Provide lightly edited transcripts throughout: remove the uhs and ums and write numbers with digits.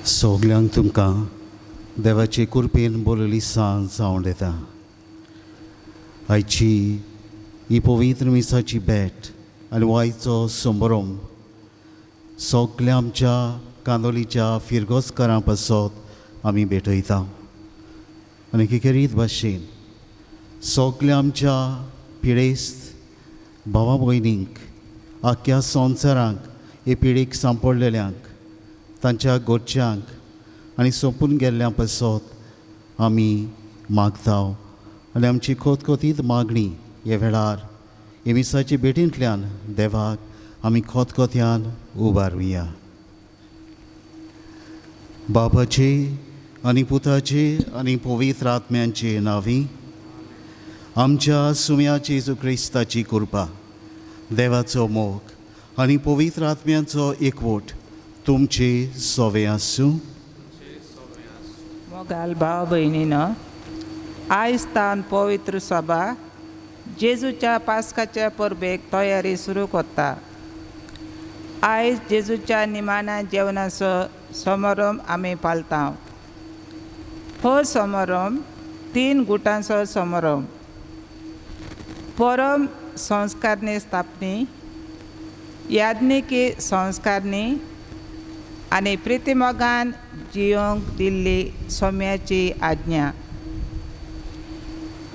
सगल्यांक तुमकां देवाचे कृपेन बरयली सांज जावं येता। आयची ही पवित्र मिसाची भेट आनी वायचो समारंभ सगल्या आमच्या कांदोलीच्या फिरगोसकारां पासत आमी भेटयता आनी केरीत भाशेन सगल्या आमच्या पिडेस्त भावा भयणींक आख्या संवसारांक हे पिडेक सांपडलेल्यांक तांच्या घरच्यांक आनी सोंपून गेल्ल्या पासत आमी मागता आनी आमची खोतखोतीत मागणी हे वेळार हे मिसाचे भेटींतल्यान देवाक आमी खोतखोत्यान उबारुया। बापाचे आनी पुताचे आनी पवित्र आत्म्यांचे नांवी आमच्या सुम्याचे जेजू क्रिस्ताची कृपा देवाचो मोग आनी पवित्र आत्म्यांचो एकवट तुमचे सोवे आसूं। मोगाल भाव भयणीनो, आयज तान पवित्र सभा जेजूच्या पास्काच्या परबेक तयारी सुरू करता। आयज जेजूच्या निमाण्या जेवणाचो समारंभ आमी पालता। हो समारंभ 3 गुटांचो समारंभ। परम संस्कारनी स्थापनी, याज्ञिकी संस्कारनी आनी प्रितीमोगान जियोंक दिल्ली सोम्याची आज्ञा।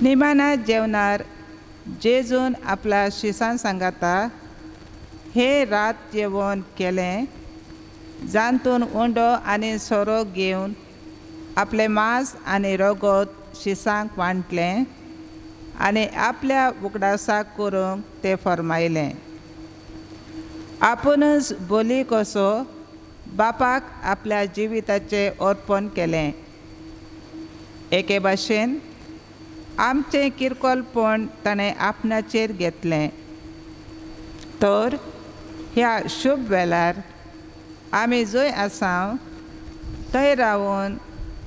निमाण्या जेवणार जेजून आपल्या शिसां सांगता, हे रात जेवण केलें, जांतून उंडो आनी सोरो घेवन आपले मांस आनी रगत शिसांक वांटलें आनी आपल्या उगडासाक करूंक ते फरमायलें। आपुणूच बली कसो बापाक आपल्या जिविताचें अर्पण केलें। एके भाशेन आमचें किरकोलपण ताणें आपणाचेर घेतलें। तर ह्या शुभ वेळार आमी जंय आसा थंय रावून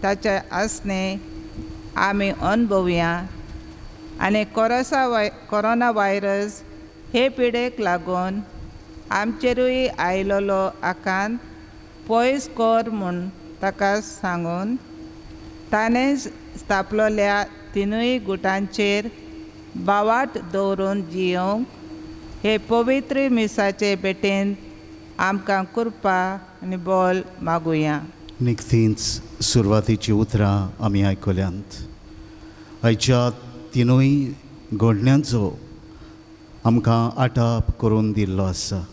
ताचे आसने आमी अनुभवया आनी कोरोना वायरस हे पिडेक लागून आमचेरूय आयिल्लो आकांत पयस कर म्हूण ताका सांगून ताणें स्थापलेल्या 3 गुटांचेर बावाट दवरून जियोंक हे पवित्र मिसाचे भेटेन आमकां कृपा आनी बोल मागुया। निखतींच सुरवातीची उतरां आमी आयकल्यांत। आयच्या 3 घडण्यांचो आमकां आटाप करून दिल्लो आसा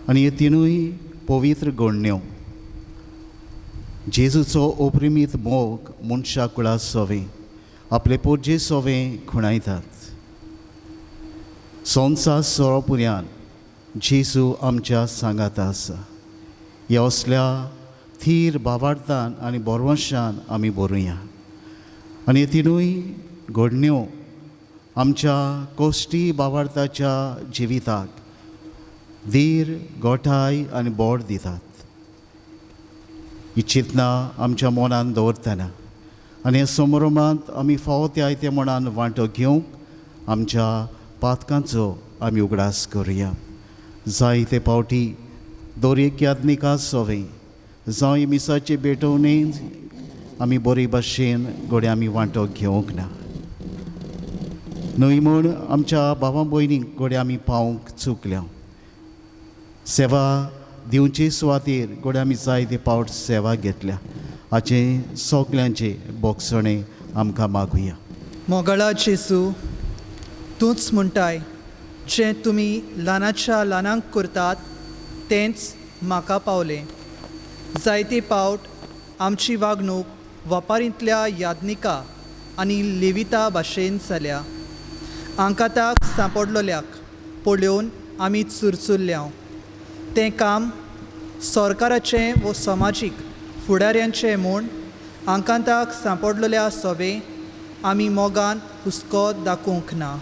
आनी हे 3 पवित्र घडण्यो जेजूचो अप्रिमीत मोग मनशा कुळा सोवें आपले पोरजे सोवें खुणायतात। संवसार सोरोपुर्यान जेजू आमच्या सांगात आसा। ह्या असल्या थीर भावार्थान आनी बोरवंशान आमी बरोवया आनी हे 3 घडण्यो आमच्या कोश्टी भावार्थाच्या जिविताक धीर गोठाय आनी बोड दितात। ही चिंतना आमच्या मनान दवरतना आनी ह्या समारंभांत आमी फावो त्या आयत्या मनान वांटो घेवंक आमच्या पातकांचो आमी उगडास करुया। जायते पावटी दरेक याज्ञिका सोवें जावं ही मिसाचे भेटवणेन आमी बरे भाशेन घडये आमी वांटो घेवंक ना। न्हय म्हूण आमच्या भावां भयणींक घडये आमी पावूंक चुकल्या। सेवा दिवचे सुवातेर घडये आमी जायते पावट सेवा घेतल्या। हाचे सगल्यांचे बोगसणे आमकां मागुया। मोगळा जेजू, तूंच म्हणटाय जें तुमी ल्हानाच्या ल्हानांक करतात तेंच म्हाका पावलें। जायते पावट आमची वागणूक वापारींतल्या याज्ञिका आनी लेविता भाशेन जाल्या। आंकाताक सांपडलोल्याक पळोवन आमी चुरचुरल्या। तें काम सरकाराचें वो समाजीक फुडाऱ्यांचें म्हूण आंकाताक सांपडलेल्या सोबे आमी मोगान हुस्को दाखोवंक ना।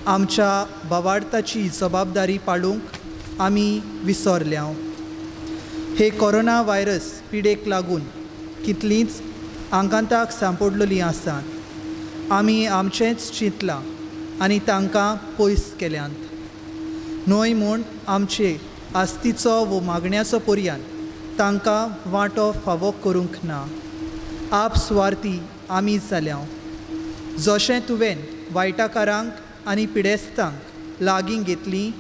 आमच्या भावार्थाची जबाबदारी पाळूंक आमी विसरल्या। हे कोरोना वायरस पिडेक लागून कितलींच आंकाताक सांपडलेलीं आसात। आमी आमचेंच चिंतलां आनी तांकां पयस केल्यांत। न्हय म्हूण आमचे आस्तीचो वो मागण्याचो पर्यान तांकां वांटो फावो करूंक ना. आप स्वार्थी आमी जाल्या. जशें तुवें वायटाकारांक आनी पिडेस्तांक लागीं घेतलीं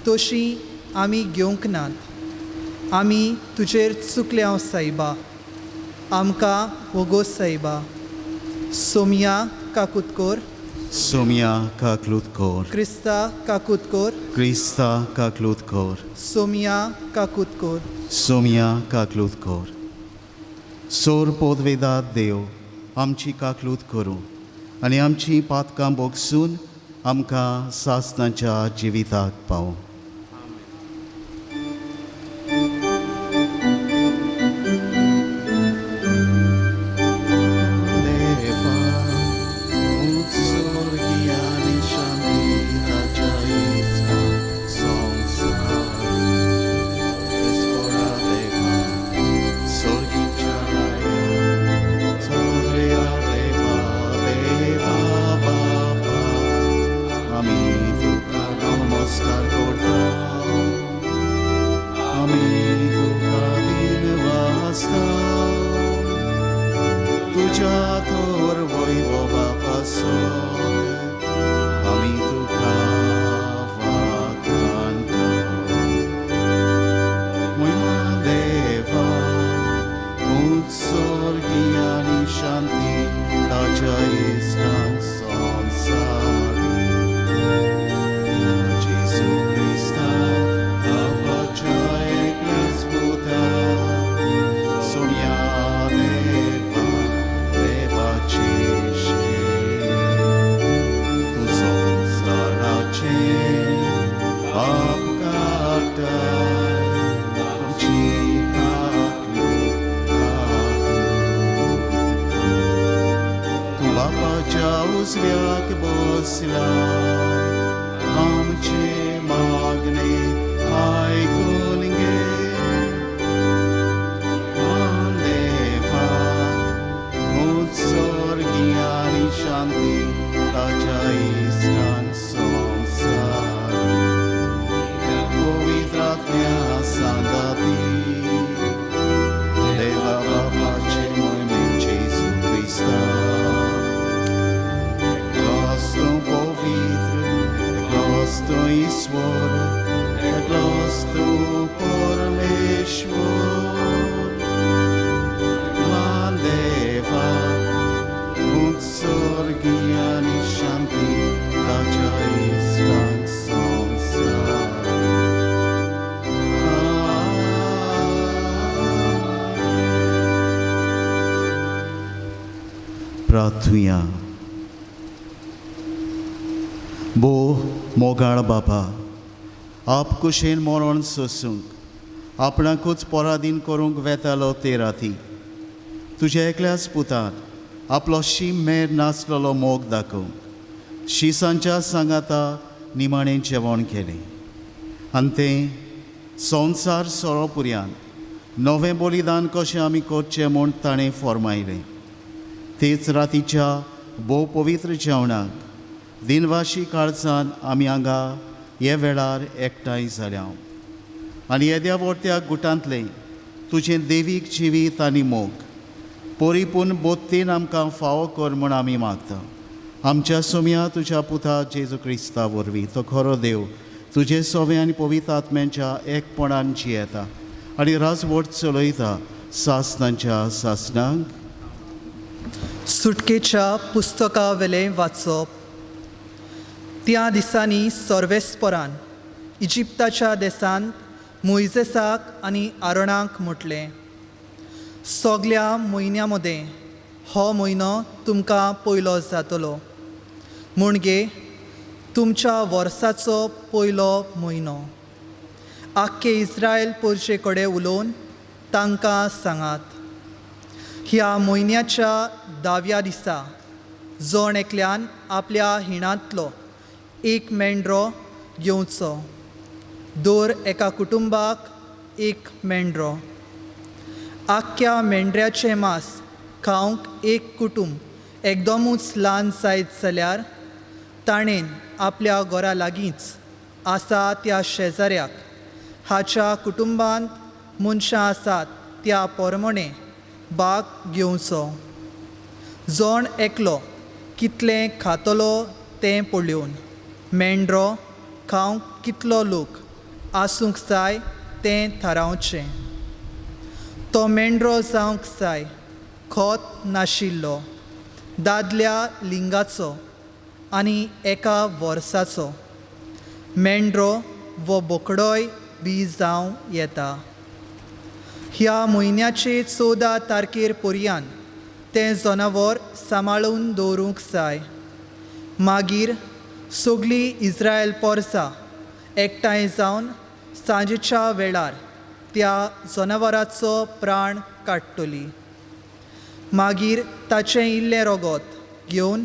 तशीं आमी घेवंक नात. आमी तुजेर चुकल्या सायबा. आमकां वगोस सायबा. सोमिया काकुतकोर, Somia kaklutkor, क्रिस्ता काकुतकोर, Krista kaklutkor, सोमिया काकुतकोर. Somia kaklutkor. सोर पोदवेदात देव आमची काकलूत करूं आनी आमची पातकां बोगसून आमकां सासणाच्या जिविताक पावूं. देवा, उत्सर्गीय आनी शांतीताच्या येचा संसार. Espora देवा, स्वर्गीच्या राया, सोदऱ्या देवा, देवा बापा, आमी तुका नमस्कार करता. आमी तुका दिनवासता. तुज्या थोर वैभवा पासत आमी तुका वाखाणटा. महिमा देवा, उत्सर्गीय आनी शांती ताच्या इश्टांक संवसारी. जेसू क्रिस्ता आपाच्या एकल्याच पुता, सोम्या देवा, देवाची शे. तूं संवसाराचे पाप काडटाय. आमची काकलूत. तूं बापाच्या उजव्याक बसलाय. आमचे मागणे आयकून घे. देवा, उत्सर्गीय आनी शांती ताच्या इश्टांक संवसारी. पवित्र आत्म्या सांगाती. देवा बापाचे मोहिमेन जेसू क्रिस्ता. Eklos tu pavitr, eklos tu ईश्वर, eklos tu परमेश्वर. मान देवा, उत्सर्गीय आनी शांती ताच्या इश्टांक संवसारी. प्रार्थुया. बो मोगाळ बाबा, आप कुशेन मरण सोसूंक आपणाकूच पराधीन करूंक वेतालो ते राती तुज्या एकल्याच पुतान आपलो शीम मेर नासलेलो मोग दाखोवंक शिसांच्या सांगाता निमाणें जेवण केलें. आनी तें संवसार सोरोपुर्यान नवें बलिदान कशें आमी करचें म्हूण ताणें फर्मायलें. तेच रातीच्या भोव पवित्र जेवणाक दिनवाशी काळजान आमी हांगा हे वेळार एकठांय जाल्या. आनी येद्या वर्त्याक गुटांतलें तुजें देवीक जिवीत आनी मोग परिपूर्ण बोत्तेन आमकां फावो कर म्हूण आमी मागता. आमच्या सोम्या तुज्या पुता जेजू क्रिस्ता वरवीं तो खरो देव तुजे सोवे आनी पवित्र आत्म्याच्या एकपणान जियेता आनी राजवट चलयता सासणांच्या सासणांक. सुटकेच्या पुस्तका वेलें वाचप. त्या दिसांनी सर्वेस्परान इजिप्ताच्या देसांत मोइजेसाक आनी आरोणाक म्हटलें, सगल्या म्हयन्यां मदें हो म्हयनो तुमकां पयलो जातलो. म्हणजे तुमच्या वर्साचो पयलो म्हयनो. आख्खे इस्रायल पोरचे कडेन उलोवन तांकां सांगात, ह्या म्हयन्याच्या 10व्या दिसा जण एकल्यान आपल्या हिणांतलो एक मेंढरो घेवचो. दर एका कुटुंबाक एक मेंढरो. आख्ख्या मेंढऱ्याचें मांस खावंक एक कुटुंब एकदमूच ल्हान जायत जाल्यार ताणें आपल्या घरा लागींच आसा त्या शेजाऱ्याक हाच्या कुटुंबांत मनशां आसात त्या पोरमणे भाग घेवचो. जोण एकलो कितलें खातलो तें पळोवन मेंढरो खावंक कितलो लोक आसूंक जाय तें थारावचें. तो मेंढरो जावंक जाय खोत नाशिल्लो, दादल्या लिंगाचो आनी एका वर्साचो. मेंढरो वो बोकडोय बी जावं येता. ह्या म्हयन्याचे 14 तारखेर पर्यंत तें जनावर सांबाळून दवरूंक जाय. मागीर सगळीं इस्रायल पोरसां एकठांय जावन सांजेच्या वेळार त्या जनावराचो प्राण काडटलीं. मागीर ताचें इल्लें रगत घेवन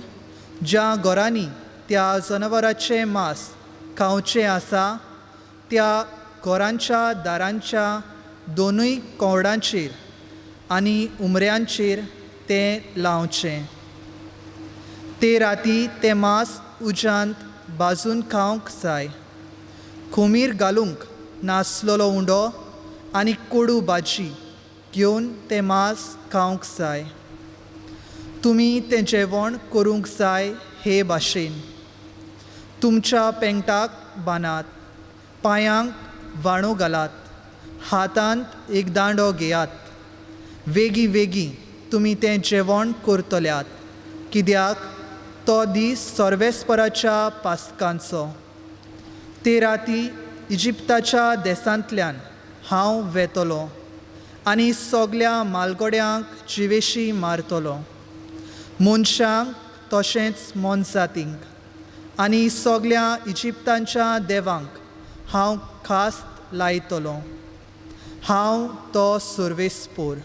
ज्या घरांनी त्या जनावराचें मांस खावचें आसा त्या घरांच्या दारांच्या दोनूय कोंडांचेर आनी उमऱ्यांचेर तें लावचें. ते राती तें मांस उज्यांत भाजून खावंक जाय. खुमीर घालूंक नासलोलो उंडो आनी कोडू भाजी घेवन तें मांस खावंक जाय. तुमी तें जेवण करूंक जाय हे भाशेन. तुमच्या पेंगटाक बांदात, पांयांक वाणो घालात, हातांत एक दांडो घेयात. वेगी वेगी तुमी तें जेवण करतल्यात, कित्याक तो दीस सर्वेस्पराच्या पास्कांचो. ते राती इजिप्ताच्या देसांतल्यान हांव वेतलो आनी सगल्या मालगोड्यांक जिवेशी मारतलो. मनशांक तशेंच मोनजातींक आनी सगल्या इजिप्तांच्या देवांक हांव खास्त लायतलो. हांव तो सर्वेस्पोर.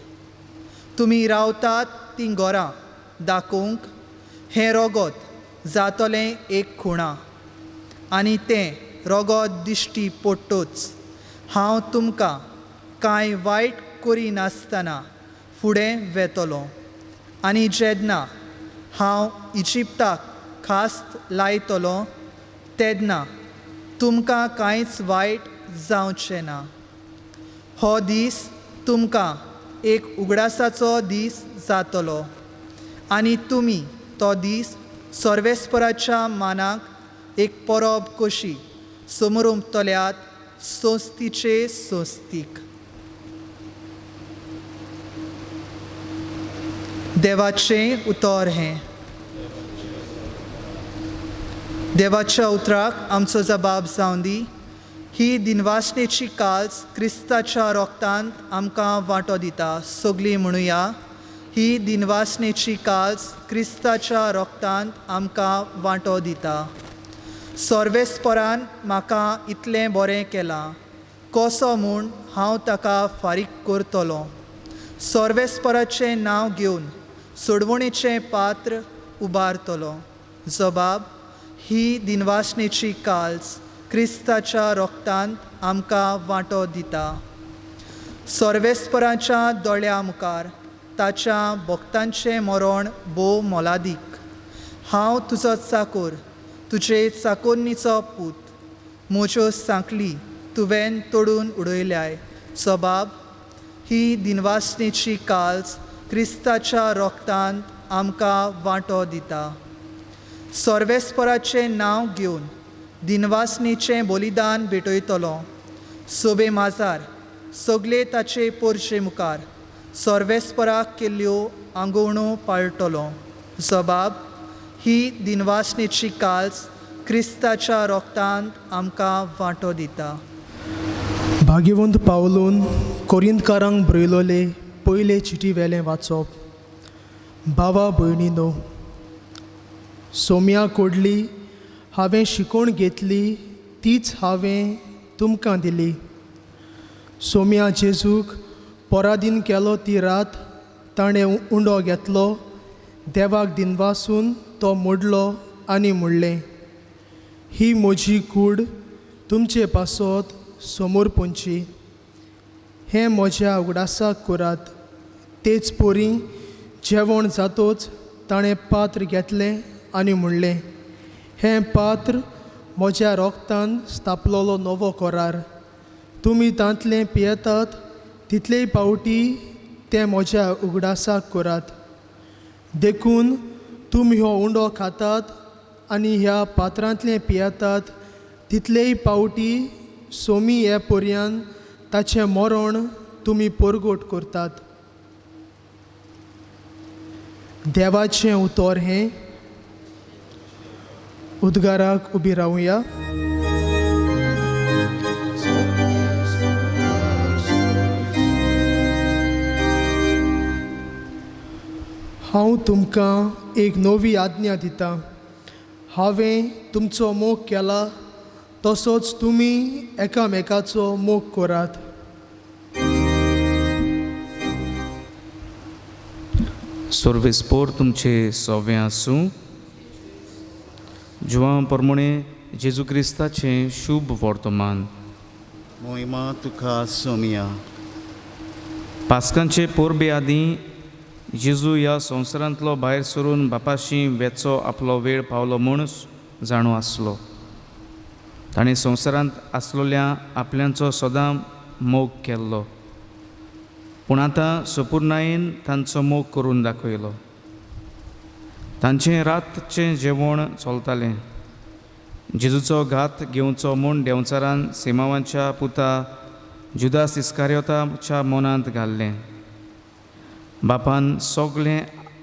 तुमी रावतात तीं घरां दाखोवंक हें रगत जातलें एक खुणा आनी तें रगत दिश्टी पडटूच हांव तुमकां कांय वायट करिनासतना फुडें वेतलो. आनी जेन्ना हांव इजिप्ताक खास्त लायतलो तेन्ना तुमकां कांयच वायट जावचें ना. हो दीस तुमकां एक उगडासाचो दीस जातलो आनी तुमी तो दीस सर्वेस्पराच्या मानाक एक परब कशी समरुंतल्यात सोस्तीचे सोस्तीक. देवाचें उतर हें. देवाच्या उतराक आमचो जबाब जावन दी. ही दिनवासनेची काल्स क्रिस्ताच्या रोगतांत आमकां वांटो दिता. सगळीं म्हणुया, ही दिनवासनेची काल्स क्रिस्ताच्या रोगतांत आमकां वांटो दिता. सर्वेस्परान म्हाका इतलें बरें केलां, कसो म्हूण हांव ताका फारीक करतलों. सर्वेस्पराचें नांव घेवन सोडवणेचें पात्र उबारतलो. जबाब, ही दिनवासनेची काल्स क्रिस्ताच्या रोगतांत आमकां वांटो दिता. सर्वेस्पराच्या दोळ्या मुखार ताच्या भक्तांचें मरण भोव मोलादीक. हांव तुजो चाकर, तुजे चाकोन्नीचो पूत. म्हज्यो सांखली तुवें तोडून उडयल्याय. जबाब, ही दिनवासनेची काल्स क्रिस्ताच्या रोगतांत आमकां वांटो दिता. सर्वेस्पराचें नांव घेवन दिनवासनेचें बलिदान भेटयतलो. सोबे माजार सगळे ताचे पोरचे मुखार सर्वेस्पराक केल्ल्यो आंगवणो पाळटलो. जबाब, ही दिनवासनेची काल्स क्रिस्ताच्या रोगतांत आमकां वांटो दिता. भाग्यवंत पावलून कोरिंतकारांक बरयलोले पयले चिटी वेलें वाचप. भावा भयणीनो, सोम्या कोडली हांवें शिकोवन घेतली तीच हांवें तुमकां दिली. सोम्या जेजूक पराधीन केलो ती रात ताणें उंडो घेतलो. देवाक दिनवासून तो मोडलो आनी म्हणलें, ही म्हजी कूड तुमचे पासत समोर पोंची. हें म्हज्या उगडासाक करात. तेच पोरी जेवण जातोच ताणें पात्र घेतलें आनी म्हणलें, हें पात्र म्हज्या रोगतान स्थापलोलो नवो करार. तुमी तांतलें पियेतात तितलेय पावटी ते म्हज्या उगडासाक करात. देखून तुमी हो उंडो खातात आनी ह्या पात्रांतलें पियेतात तितलेय पावटी सोमी हे पर्यंत ताचें मरण तुमी परगोट करतात. देवाचें उतर हें. उद्गाराक उबी रावया. हांव तुमकां एक नवी आज्ञा दितां. हांवें तुमचो मोग केला तसोच तुमी एकामेकाचो मोग करात. सर्वेस्पोर तुमचे सोवें आसूं. जुवां प्रमाणे जेजू क्रिस्ताचें शुभ वर्तमान. मोहिमा तुका सोमिया. पास्कांचे पोरबे आदीं जेजू ह्या संवसारांतलो भायर सरून बापाशी वेचो आपलो वेळ पावलो म्हूण जाणू आसलो. ताणें संवसारांत आसलोल्या आपल्यांचो सदां मोग केल्लो, पूण आतां संपूर्णायेन तांचो मोग करून दाखयलो. तांचें रातचें जेवण चलतालें. जेजूचो घात घेवचो म्हूण देंवचारान सेमावांच्या पुता जुदास इस्कारियोताच्या मनांत घाल्लें. बापान सगळें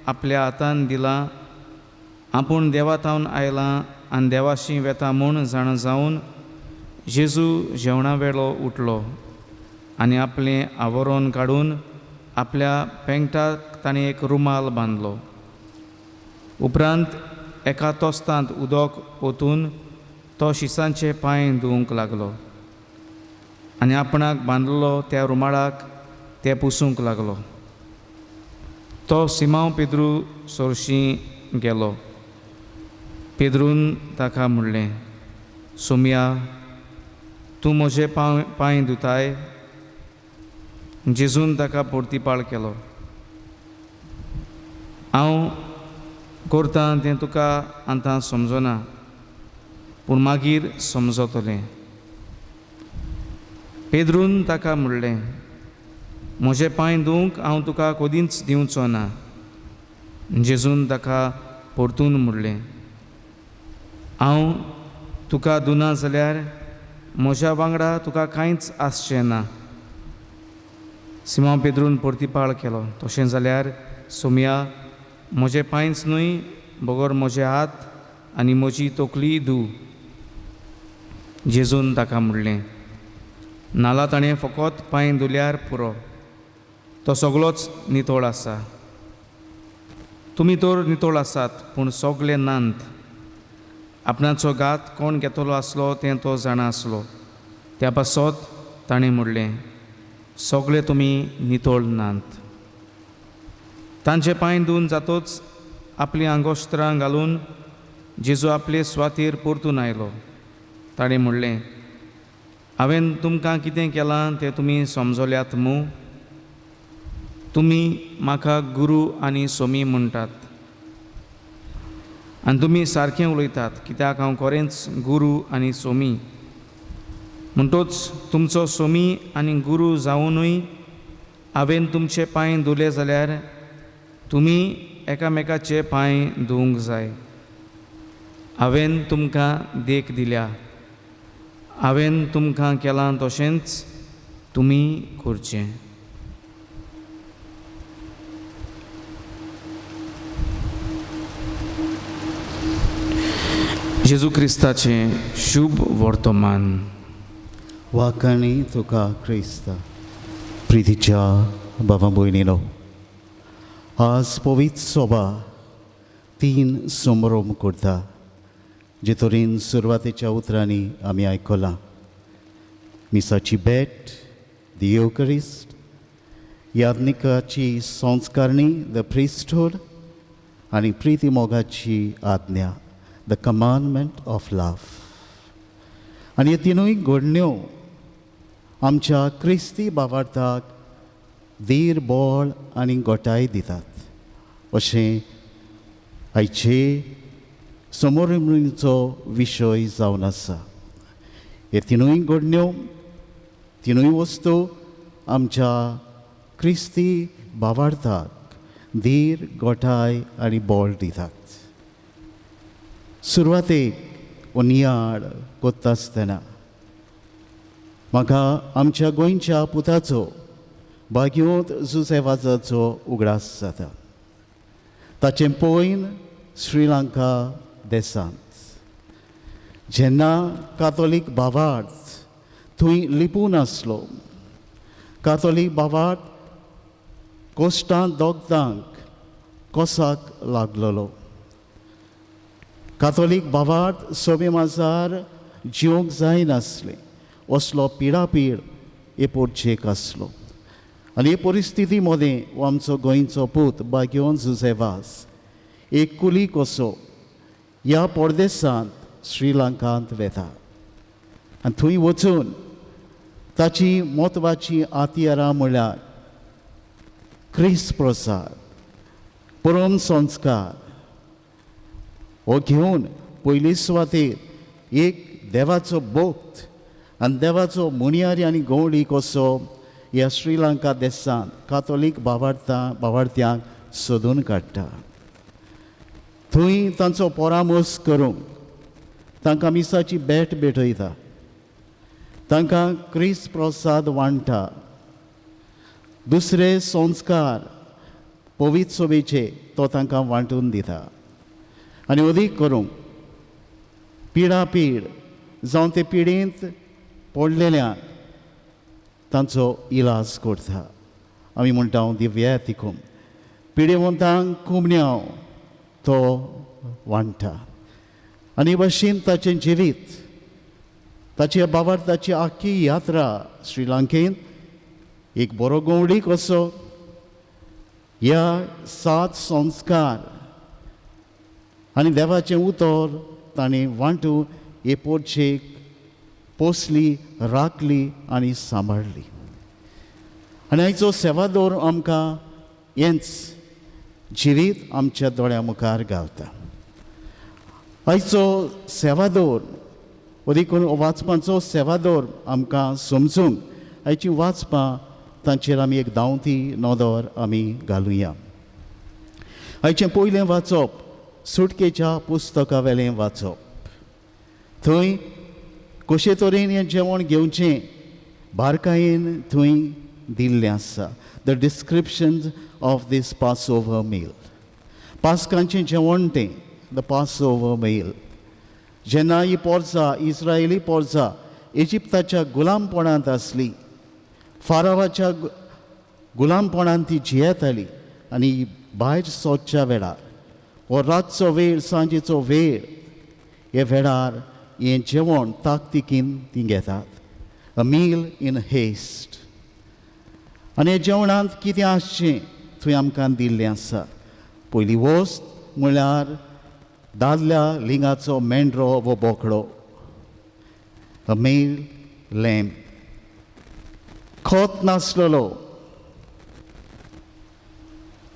आपल्या हातान दिलां. आपूण देवातावन आयलां आनी देवाशी वेता म्हूण जाण जावन जेजू जेवणा वेळो उठलो आनी आपलें आवरण काडून आपल्या पेंगटाक ताणें एक रुमाल बांदलो. उपरांत एका तोस्तांत उदक ओतून तो शिसांचे पांय धुवंक लागलो आनी आपणाक बांदलेलो त्या रुमाळाक ते पुसूंक लागलो. तो सिमांव पेद्रू सोरशीं गेलो. पेद्रून ताका म्हणलें, सोमिया, तूं म्हजे पांय धुताय? जेजून ताका परतीपाळ केलो. हांव करतां तें तुका आतां समजना, पूण मागीर समजतलें. पेद्रून ताका म्हणलें, म्हजे पांय धुवंक हांव तुका कदींच दिवचो ना. जेजून ताका परतून म्हणलें, हांव तुका धुना जाल्यार म्हज्या वांगडा तुका कांयच आसचें ना. सिमांव पेद्रून परतीपाळ केलो, तशें जाल्यार सोमिया, म्हजे पांयच न्हय बगर म्हजे हात आनी म्हजी तोकली धुव. जेजून ताका म्हणलें, नाला ताणें फकत पांय धुल्यार पुरो, तो सगळोच नितळ आसा. तुमी तर नितळ आसात, पूण सगळे नांत. आपणाचो घात कोण घेतलो आसलो तें तो जाणा आसलो. त्या पासत ताणें म्हणलें, सगळे तुमी नितळ नांत. तांचे पांय धुवन जातूच आपलीं आंगोश्त्रां घालून जेजू आपले सुवातेर परतून आयलो. ताणें म्हणलें, हांवें तुमकां कितें केलां तें तुमी समजल्यात मूं? तुमी म्हाका गुरू आनी सोमी म्हणटात आनी तुमी सारकें उलयतात, कित्याक हांव खरेंच गुरू आनी सोमी. म्हणटूच तुमचो सोमी आनी गुरू जावनूय हांवें तुमचे पांय धुले जाल्यार तुमी एकामेकाचे पांय धुवंक जाय. हांवें तुमकां देख दिल्या. हांवें तुमकां केलां तशेंच तुमी करचें. जेजू क्रिस्ताचें शुभ वर्तमान. वाकाणी तुका क्रिस्त. प्रितीच्या बाबा भयणीनो, आज पवित्र सभा 3 समारंभ करता, जे तरेन सुरवातेच्या उतरांनी आमी आयकलां. मिसाची भेट, द युकरिस्ट, याज्ञिकाची संस्कारणी, द प्रिस्टहूड, आनी प्रिती मोगाची आज्ञा, द कमांडमेंट ऑफ लव. आनी ह्यो तिनूय घडण्यो आमच्या क्रिस्ती भावार्थाक धीर बळ आनी घोटाय दितात, अशें आयचे समोरचो विशय जावन आसा. हे तिनूय घडण्यो, तिनूय वस्तू आमच्या क्रिस्ती भावार्थाक धीर गोठाय आनी बोल दितात. सुरवातेक हो नियाळ कोत्ता आसतना म्हाका आमच्या गोंयच्या पुताचो भाग्योत जुसेवाजाचो उगडास जाता. ताचें पयन श्रीलंका देशांत जेन्ना कातोलीक भावार्थ थंय लिपून आसलो. कातोलीक भावार्थ कोश्टांत दोगतांक कोसाक लागलेलो. कातोलीक भावार्थ सोबे माजार जिवंक जायनासले असलो पिडापीड हे पोरचेक आसलो. आनी हे परिस्थिती मदें हो आमचो गोंयचो पूत भाग्योन जुसेवास एक कुली कसो ह्या परदेसांत श्रीलंकांत वेता. आनी थंय वचून ताची म्हत्वाची हातियारां म्हळ्यार क्रिस्त प्रसाद, परम संस्कार हो घेवन पयली सुवातेर एक देवाचो भक्त आनी देवाचो मुनियारी आनी गवळी कसो ह्या श्रीलंका देशांत कातोलीक भावार्थ्यांक सोदून काडटा. थंय तांचो परामर्श करूंक तांकां मिसाची भेट भेटयता. तांकां क्रिस्त प्रसाद वांटा. दुसरे संस्कार पवित्र सभेचे तो तांकां वांटून दिता. आनी अदीक करूंक पिडापीड जावं ते पिडेंत पडलेल्यांक तांचो इलाज करता. आमी म्हणटा दिव्यातिकूम पिडेवंतांक कुमण्याव तो वांटा. आनी भाशेन ताचें जिवीत ताचे भावार्थाची आख्खी यात्रा श्रीलंकेन एक बरो गवळी कसो ह्या 7 संस्कार आनी देवाचें उतर ताणें वांटून हे पोरचेक पोसली, राखली आनी सांबाळली. आनी आयचो सेवादोर आमकां हेंच जिवीत आमच्या दोळ्या मुखार घालता. आयचो सेवादोर अदीक करून वाचपाचो सेवादोर आमकां समजूंक आयची वाचपां तांचेर आमी एक धांवती नदर आमी घालुया. आयचें पयलें वाचप सुटकेच्या पुस्तका वेलें वाचप. थंय कशे तरेन हें जेवण घेवचें बारकायेन थंय दिल्लें आसा. The description of this Passover meal. पास्कांचें जेवण तें द पास ओवर मील. जेन्ना ही पोरसां इस्रायली पोरसां इजिप्ताच्या गुलामपणांत आसली, फारावाच्या गुलामपणांत ती जियेताली आनी भायर सोदच्या वेळार हो रातचो वेळ सांजेचो वेळ हे वेळार हें जेवण ताकतिकेन ती घेतात. अ मील इन हेस्ट. आनी हे जेवणांत कितें आसचें थंय आमकां दिल्लें आसा. पयली वस्त म्हळ्यार दादल्या लिंगाचो मेंढरो वो बोकडो. अ मेल लॅम्प. खोत नासलेलो.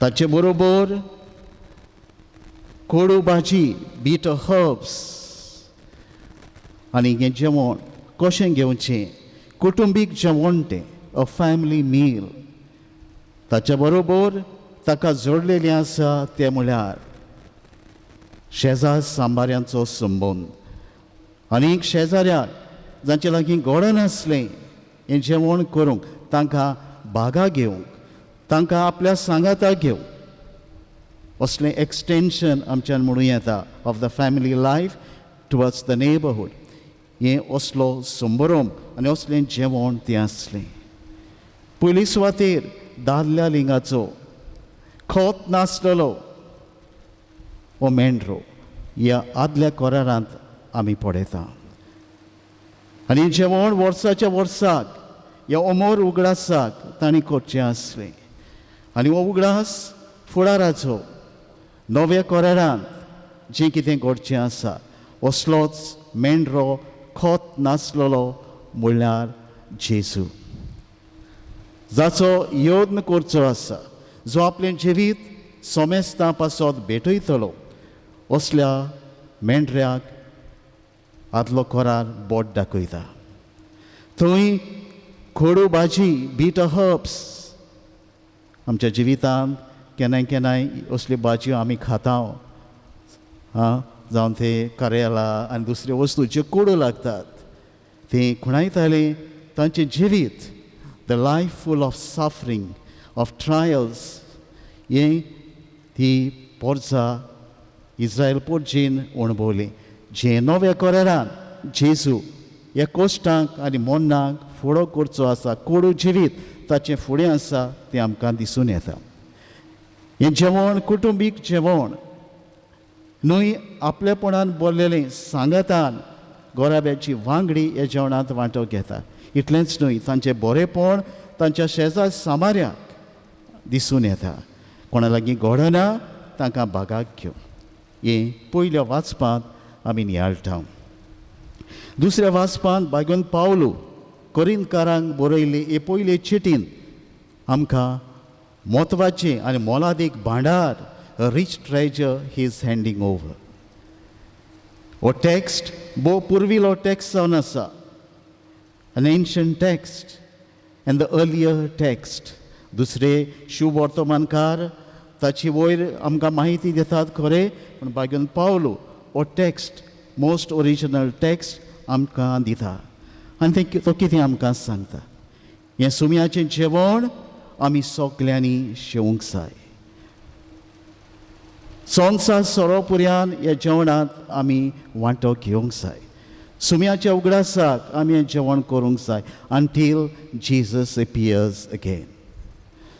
ताचे बरोबर कोडू भाजी, बिटर हर्ब्स. आनी हें जेवण कशें घेवचें कुटुंबीक जेवण तें अ फॅमिली मील. ताच्या बरोबर ताका जोडलेलें आसा तें म्हळ्यार शेजार सांबाऱ्यांचो संबंद. आनीक शेजाऱ्याक जांचे लागीं घोडो नासलें हें जेवण करूंक तांकां भागां घेवंक तांकां आपल्या सांगाताक घेवंक असलें एक्सटेंशन आमच्यान म्हणूं येता of the family life towards the neighbourhood. हें असलो संबरम आनी असलें जेवण तें आसलें. पयली सुवातेर दादल्या लिंगाचो खोत नासलेलो हो मेंढरो ह्या आदल्या कोरारांत आमी पळयता. आनी जेवण वर्साच्या वर्साक ह्या अमोर उगडासाक तांणी करचें आसलें. आनी हो उगडास फुडाराचो नव्या कोरारांत जें कितें घडचें आसा असलोच मेंढरो खोत नासलेलो म्हणल्यार जेजू, जाचो यत्न करचो आसा, जो आपलें जिवीत सोमेस्तां पासत भेटयतलो असल्या मेंढऱ्याक आदलो कोरार बोट दाखयता. थंय खोडू भाजी, बिटर हर्ब्स आमच्या जिवितांत केन्नाय केन्नाय असल्यो भाजयो आमी खाता जावं ते कार्याला आनी दुसऱ्यो वस्तू ज्यो कोडू लागतात ते खुणायताले तांचें जिवीत the life full of suffering of trials हें ती पोरसां इस्रायल पोरजीन अणभवली जे नव्या कोरेरान जेजू ह्या कोश्टांक आनी मोन्नाक फुडो करचो आसा कोडू जिवीत ताचें फुडें आसा तें आमकां दिसून येता. हें जेवण कुटुंबीक जेवण न्हय आपलेपणान बोरलेलें सांगातान गोराब्याची वांगडी ह्या जेवणांत वांटो घेता. इतलेंच न्हय तांचें बरेंपण तांच्या शेजार सामाऱ्याक दिसून येता. कोणा लागीं घडना तांकां बागाक घेवं. हें पयल्या वाचपांत आमी नियाळटा. दुसऱ्या वाचपांत भाग्यून पावलो कोरिंतकारांक बरयले हे पयले चिटीन आमकां म्हत्वाचें आनी मोलादीक भांडार a rich treasure he is handing over. O text bo purvilo text जावन आसा, an ancient text and the earlier text. दुसरे शुभ वर्तमानकार ताची वयर आमकां माहिती दितात खरें पूण भाग्यून पावलो हो टेक्स्ट मोस्ट ओरिजिनल टेक्स्ट आमकां दिता आनी तो कितें आमकां सांगता. हें सुम्याचें जेवण आमी सगल्यांनी जेवंक जाय. संवसार सोरोपर्यान ह्या जेवणांत आमी वांटो घेवंक जाय. सुम्याच्या उगडासाक आमी हें जेवण करूंक जाय अंटील जिजस एपियर्स अगेन.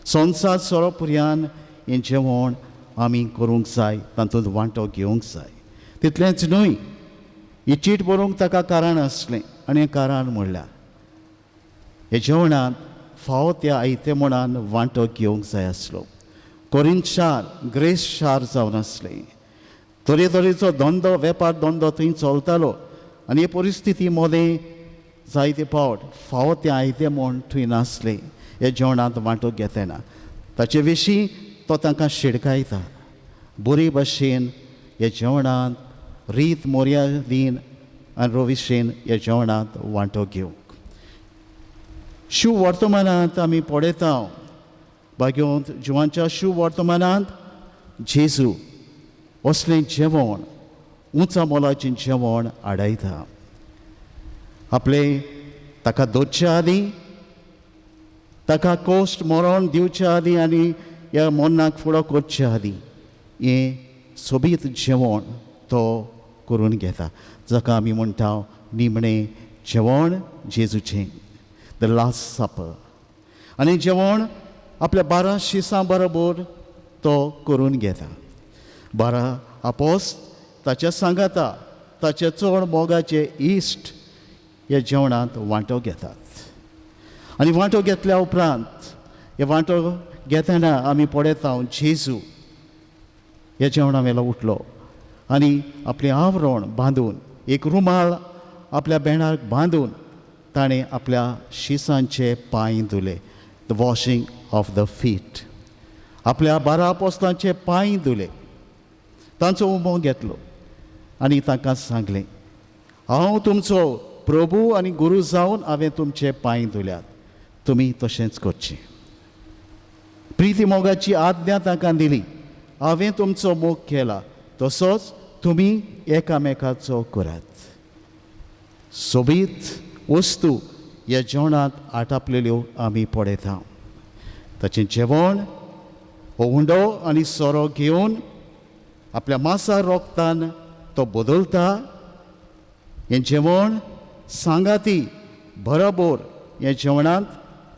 संवसार सोरोपर्यान हें जेवण आमी करूंक जाय, तातूंत वांटो घेवंक जाय. तितलेंच न्हय, ही चीट बरोवंक ताका कारण आसलें आनी हें कारण म्हणल्यार हे जेवणांत फावो त्या आयतेमणान वांटो घेवंक जाय आसलो. कोरिंत शार ग्रेस शार जावन आसलें. तरेतरेचो धंदो वेपार धंदो थंय चलतालो आनी हे परिस्थिती मोदें जायते फावट फावो त्या आयते म्हण थंय नासले हे जेवणांत वांटो घेतना. ताचे विशीं तो तांकां शिडकायता बरे भाशेन हे जेवणांत रीत मोर्यादीन आनी रोविशेन हे जेवणांत वांटो घेवंक. शुभ वर्तमानांत आमी पळयता भाग्योंत जिवांच्या शुभ वर्तमानांत जेजू असलें जेवण उंचा मोलाचें जेवण आडायता. आपले ताका दोतच्या आदीं ताका कोश्ट मरण दिवच्या आदीं आनी ह्या मोन्नाक फुडो करच्या आदीं हें सोबीत जेवण तो करून घेता जाका आमी म्हणटा निमणें जेवण जेजूचें द लास्ट सपर. आनी जेवण आपल्या 12 शिसां बरोबर तो करून घेता. 12 आपोस्त ताच्या सांगाता ताचे चड मोगाचे इश्ट ह्या जेवणांत वांटो घेतात. आनी वांटो घेतल्या उपरांत हे वांटो घेतना आमी पळयता जेजू ह्या जेवणा वेलो उठलो आनी आपलें आवरण बांदून एक रुमाल आपल्या बेणाक बांदून ताणें आपल्या शिसांचे पांय धुले. The washing of the feet. आपल्या 12 आपोस्तांचे पांय धुले, तांचो उमो घेतलो आनी तांकां सांगलें हांव तुमचो प्रभू आनी गुरू जावन हांवें तुमचे पांय धुल्यात, तुमी तशेंच करचें. प्रिती मोगाची आज्ञा तांकां दिली, हांवें तुमचो मोग केला तसोच तुमी एकामेकाचो करात. सोबीत वस्तू ह्या जेवणांत आटापलेल्यो आमी पळयता. ताचें जेवण हो हुंडो आनी सोरो घेवन आपल्या मांसा रोगतान तो बदलता. हें जेवण सांगाती बरोबर हे जेवणांत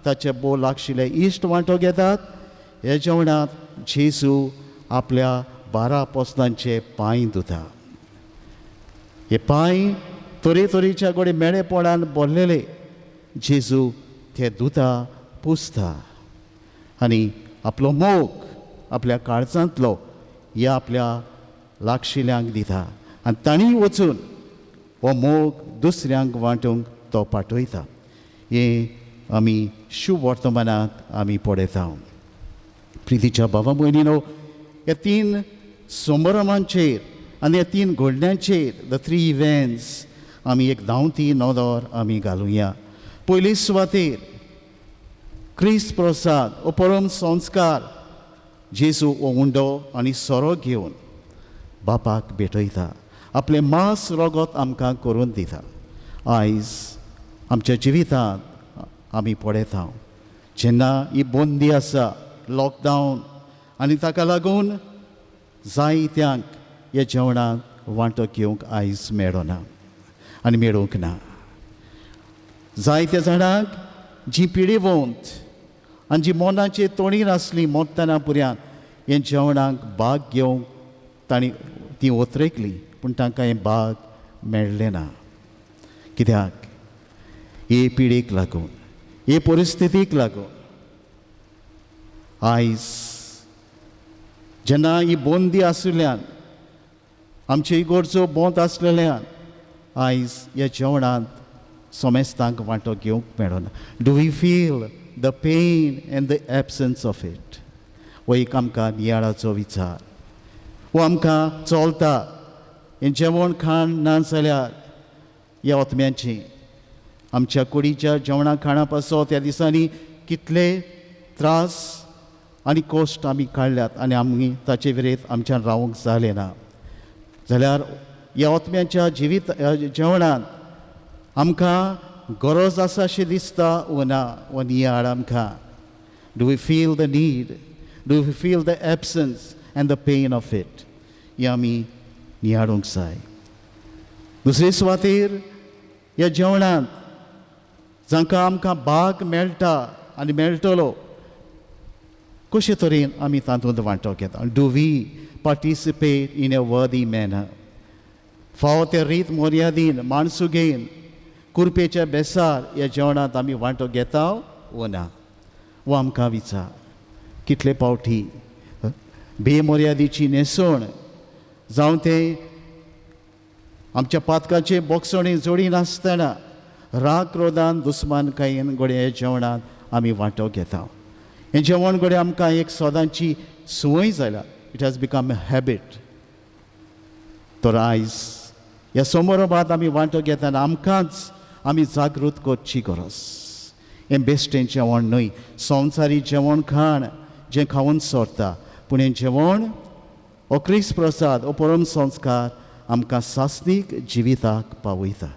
ताचे भोव लागशिल्ले इश्ट वांटो घेतात. हे जेवणांत जेजू आपल्या 12 आपोस्तांचे पांय धुता. हे पांय तरेतरेच्या गोडे मेळेपणान भरलेले जेजू ते धुता पुसता आनी आपलो मोग आपल्या काळजांतलो ह्या आपल्या लागशिल्यांक दिता आनी तांणी वचून हो मोग दुसऱ्यांक वांटूंक तो पाठयता. हें आमी शुभ वर्तमानांत आमी पळयता. प्रितीच्या भावा भयणीनो, ह्या 3 समारंभांचेर आनी ह्या 3 घडण्यांचेर द 3 इव्हेंट्स आमी एक धांवती नदर आमी घालुया. पयले सुवातेर क्रिस्त प्रसाद हो परम संस्कार जेजू हो उंडो आनी सोरो घेवन बापाक भेटयता, आपले मांस रगत आमकां करून दिता. आयज आमच्या जिवितांत आमी पळयता जेन्ना ही बंदी आसा, लॉकडावन, आनी ताका लागून जायत्यांक ह्या जेवणांत वांटो घेवंक आयज मेळना आनी मेळूंक ना. जायत्या जाणांक जी पिडेवंत आनी जी मोनाची तोणीर आसली मोत्तना पुर्यान हें जेवणाक भाग घेवंक तांणी ती ओतरेकली, पूण तांकां हें भाग मेळ्ळें ना. कित्याक हे पिडेक लागून, हे परिस्थितीक लागून आयज जेन्ना ही बंदी आशिल्ल्यान, आमच्यो इगोर्जो बंद आसलेल्यान आयज ह्या जेवणांत सोमेस्तांक वांटो घेवंक मेळना. Do we feel the pain and the absence of it? हो एक आमकां नियाळाचो विचार. वो आमकां चलता हें जेवण खाण ना जाल्यार ह्या ओतम्यांची आमच्या कुडीच्या जेवणा खाणा पासत ह्या दिसांनी कितले त्रास आनी कश्ट आमी काडल्यात आनी आमी ताचे विरेंत आमच्यान रावूंक जालें ना. जाल्यार ह्या ओतम्याच्या जेवणांत आमकां गरज आसा अशें दिसता वो ना? वो नियाळ आमकां. Do we feel the need? Do we feel the absence and the pain of it? हें आमी नियाळूंक जाय. दुसरे सुवातेर ह्या जेवणांत जांकां आमकां भाग मेळटा आनी मेळटलो, कशे तरेन आमी तातूंत वांटो घेता? डू वी पार्टिसिपेट इन अ वर्दी मॅनर? फावो ते रीत मर्यादीन माणसुगेन कुरपेच्या बेसार ह्या जेवणांत आमी वांटो घेता वो ना? वो आमकां विचार. कितले पावटी बेमर्यादेची न्हेसण जावं ते आमच्या पातकाचे बोक्सणी जोडी नासतना राग क्रोधान दुस्मानकायेन घोडे ह्या जेवणांत आमी वांटो घेता. हें जेवण घोडे आमकां एक सदांची संवय जाला. It has become a habit. तर आयज ह्या समारंभांत आमी वांटो घेतना आमकांच आमी जागृत करची गरज. हें बेश्टें जेवण न्हय, संवसारी जेवण खाण जें खावन सोरता, पूण हें जेवण हो क्रिस्त प्रसाद, हो परम संस्कार आमकां सासणीक जिविताक पावयता.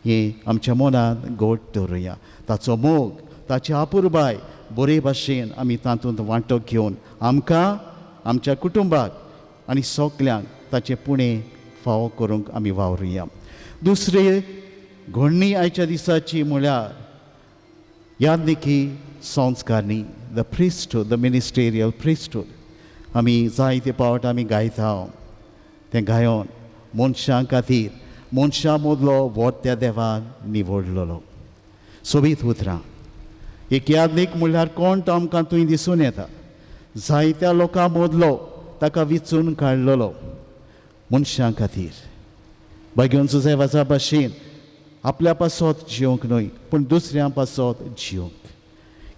हें आमच्या मनांत गोड दवरुया. ताचो मोग, ताची आपुरबाय बरे भाशेन आमी तातूंत वांटो घेवन आमकां, आमच्या कुटुंबाक आनी सगल्यांक ताचें पुणें फावो करूंक आमी वावरुया. दुसरे घडणी आयच्या दिसाची म्हळ्यार यादनिकी संस्कारनी, द प्रिस्टहूड, द मिनिस्टेरियल प्रिस्टहूड. आमी जायते पावट आमी गायता. तें गायोन मनशां खातीर मनशां मदलो वोट त्या देवान निवडलेलो. सोबीत उतरां. एक यादनीक म्हणल्यार कोण तो आमकां थंय दिसून येता. जायत्या लोकां मदलो ताका विचून काडलेलो मनशां खातीर. बागेवन सुसेवाचा भाशेन आपल्या पासत जिवंक न्हय, पूण दुसऱ्यां पासत जिवंक.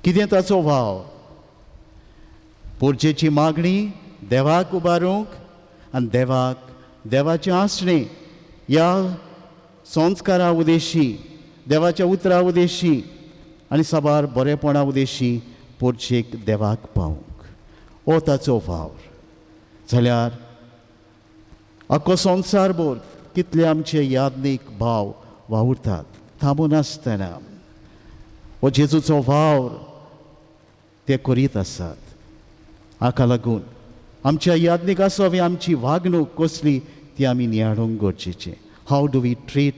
कितें ताचो भाव? पोरचेची मागणी देवाक उबारूंक आनी देवाचें आसणें ह्या संस्कारा उदेशी, देवाच्या उतरा उदेशी आनी साबार बरेपणा उदेशी पोरचेक देवाक पावूंक. हो ताचो वावर. जाल्यार आख्खो संवसारभर कितले आमचे यादनीक भाव वावुरतात थांबून आसतना हो जेजूचो वावर ते करीत आसात. हाका लागून आमच्या यादनिकासो आमची वागणूक कसली ती आमी नियाळूंक गरजेचें. How do we treat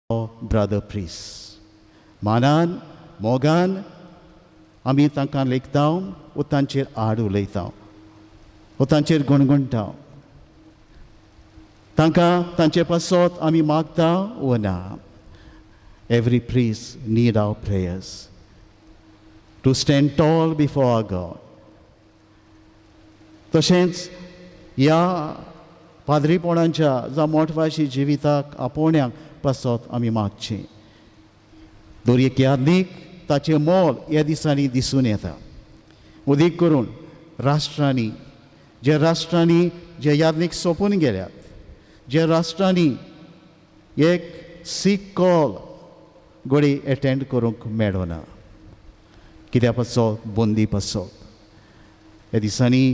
brother priest? मानान मोगान आमी तांकां लेखता वो तांचेर आड उलयता वो तांचेर गुणगुणटा, तांकां तांचे पासत आमी मागता वो ना? Every priest need our prayers to stand tall before our God. तशेंच ह्या पाद्रीपणाच्या जावं मोठवाशी जिविताक आपोवण्यांक पासत आमी मागचें. दर एक यादनीक ताचें मोल ह्या दिसांनी दिसून येता. उदीक करून राष्ट्रांनी जे यादनीक सोंपून गेल्यात, जे राष्ट्रांनी एक सीख कॉल घोडी एटेंड करूंक मेळना. कित्याक पासप बंदी पासप. ह्या दिसांनी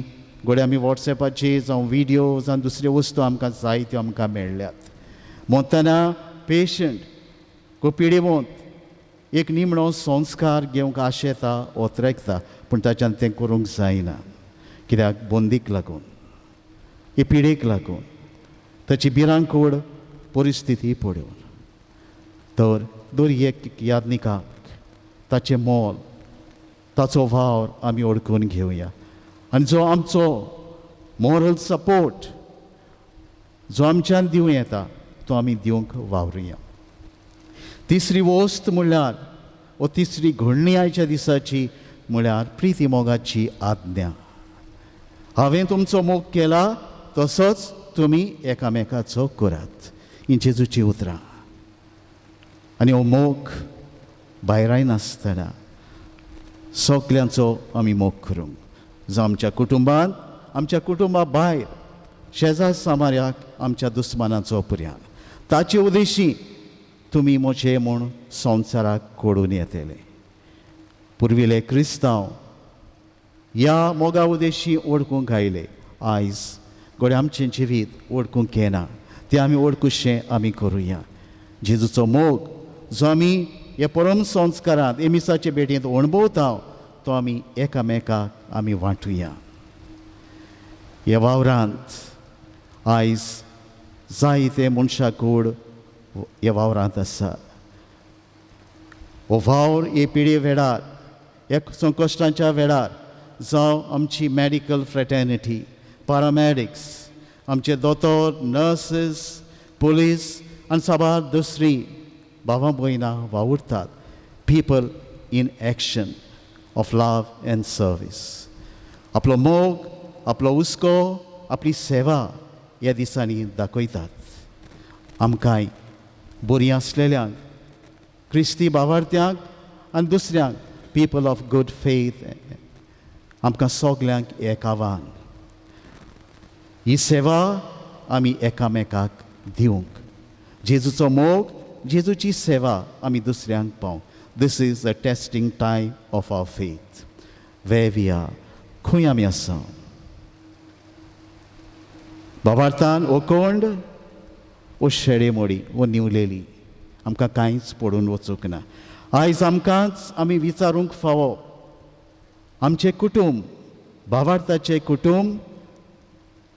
घोडे आमी वॉट्सॅपाचेर जावं विडियो जावं दुसऱ्यो वस्तू आमकां जाय त्यो आमकां मेळ्ळ्यात. मोतना पेशंट को पिडेवंत एक निमणो संस्कार घेवंक आशेता ओतरेकता पूण ताच्यान तें करूंक जायना. कित्याक बंदीक लागून, हे पिडेक लागून, ताची भिरांकूळ परिस्थिती पळोवन. तर दर एक यादनिकाक ताचें मोल, ताचो वावर आमी ओळखून घेवया. आनी जो आमचो मॉरल सपोर्ट जो आमच्यान दिवं येता तो आमी दिवंक वावरुया. तिसरी वस्त म्हणल्यार वो तिसरी घडणी आयच्या दिसाची म्हणल्यार प्रिती मोगाची आज्ञा. हांवें तुमचो मोग केला तसोच तुमी एकामेकाचो करात. ही जेजूची उतरां. आनी हो मोग भायराय नासतना सगल्यांचो आमी मोग करूंक जावं आमच्या कुटुंबान, आमच्या कुटुंबा भायर, शेजार सामाऱ्याक, आमच्या दुस्मानाचो पर्यान. ताचे उद्देशी तुमी म्हजे म्हूण संवसाराक कोडून येतले. पुर्विले क्रिस्तांव ह्या मोगा उद्देशी ओळखूंक आयले. आयज घोडे आमचें जिवीत ओळखूंक येना तें आमी ओळखुशें आमी करुया. जेजूचो मोग जो आमी हे परम संस्कारांत एमिसाचे भेटेंत अणभवता तो आमी एकामेकाक आमी वांटुया. ह्या वावरांत आयज जायते मनशाकूड ह्या वावरांत आसा. हो वावर हे पिडे वेळार, ह्या संकश्टांच्या वेळार जावं आमची मॅडिकल फ्रेटर्निटी, पॅरामॅडिक्स, आमचे दोतोर, नर्सीस, पुलीस आनी साबार दुसरी भावां भयणां वावुरतात. People in action of love end service. आपलो मोग, आपलो हुस्को, आपली सेवा ह्या दिसांनी दाखयतात. आमकांय बरीं आसलेल्यांक, क्रिस्ती भावार्थ्यांक आनी दुसऱ्यांक, पीपल ऑफ गूड फेथ, आमकां सगल्यांक एक आव्हान. ही सेवा आमी एकामेकाक दिवंक, जेजूचो मोग, जेजूची सेवा आमी दुसऱ्यांक पावंक. This is the testing time of our faith. Way we are, खंय आमी आसा. भावार्थान हो कोंड, वो शेडेमोडी, वो निवलेली आमकां कांयच पडून वचूंक ना. आयज आमकांच आमी विचारूंक फावो आमचें कुटूंब, भावार्थाचें कुटूंब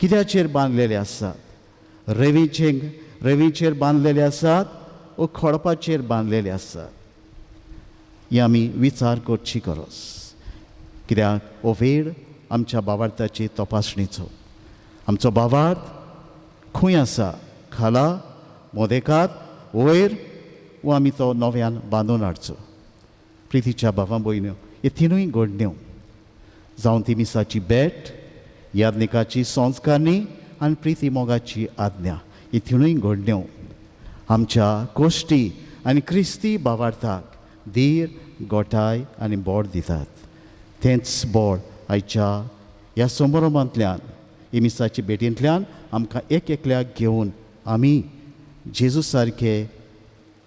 कित्याचेर बांदलेले आसात. रेवीचेर बांदलेले आसात वो खोडपाचेर बांदलेले आसात. ही आमी विचार करची गरज. कित्याक हो वेळ आमच्या भावार्थाची तपासणीचो. आमचो भावार्थ खंय आसा, खाला, मोदेकात, वयर, वो आमी तो नव्यान बांदून हाडचो. प्रितीच्या भावां भयण्यो, हे तिनूय घडण्यो जावं ती मिसाची भेट, यादनिकाची संस्कारणी आनी प्रिती मोगाची आज्ञा, ही तिनूय घडण्यो आमच्या कोश्टी आनी क्रिस्ती भावार्थाक धीर, गोठाय आनी बोड दितात. तेंच बोड आयच्या ह्या समारंभांतल्यान, ही मिसाची भेटींतल्यान आमकां एक एकल्याक घेवन आमी जेजू सारके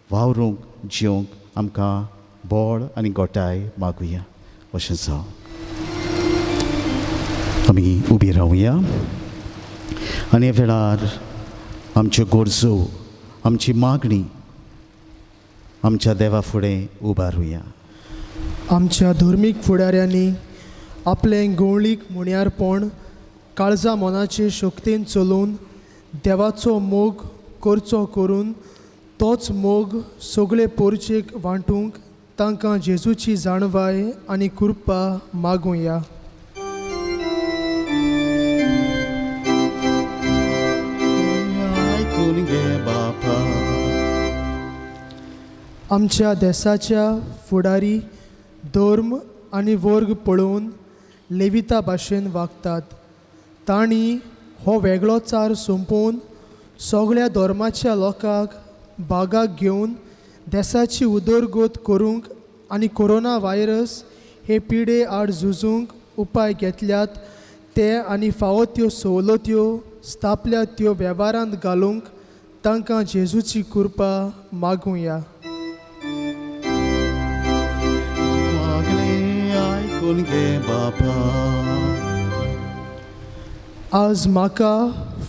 वावरूंक, जिवंक आमकां बोड आनी गोठाय मागुया. अशें जावं. आमी उबी रावया आनी हे वेळार आमच्यो गरजो, आमची मागणी आमच्या देवा फुडें उबारुया. आमच्या धर्मीक फुडाऱ्यांनी आपलें गवळीक मुण्यारपण काळजा मनाचे शक्तीन चलोवन देवाचो मोग करचो करून तोच मोग सगळे पोरचेक वांटूंक तांकां जेजूची जाणवाय आनी कृपा मागुया. आयकून घे बापा. आमच्या देशाच्या फुडारी धर्म आनी वर्ग पळोवन लेविता भाशेन वागतात. तांणी हो वेगळो चार संपोवन सगळ्या धर्माच्या लोकांक भागाक घेवन देशाची उदरगत करूंक आनी कोरोना व्हायरस हे पिडे आड झुजूंक उपाय घेतल्यात ते आनी फावो त्यो सवलत्यो स्थापल्या त्यो वेव्हारांत घालूंक तांकां जेजूची कृपा मागुया. आयकून घे बापा. आज म्हाका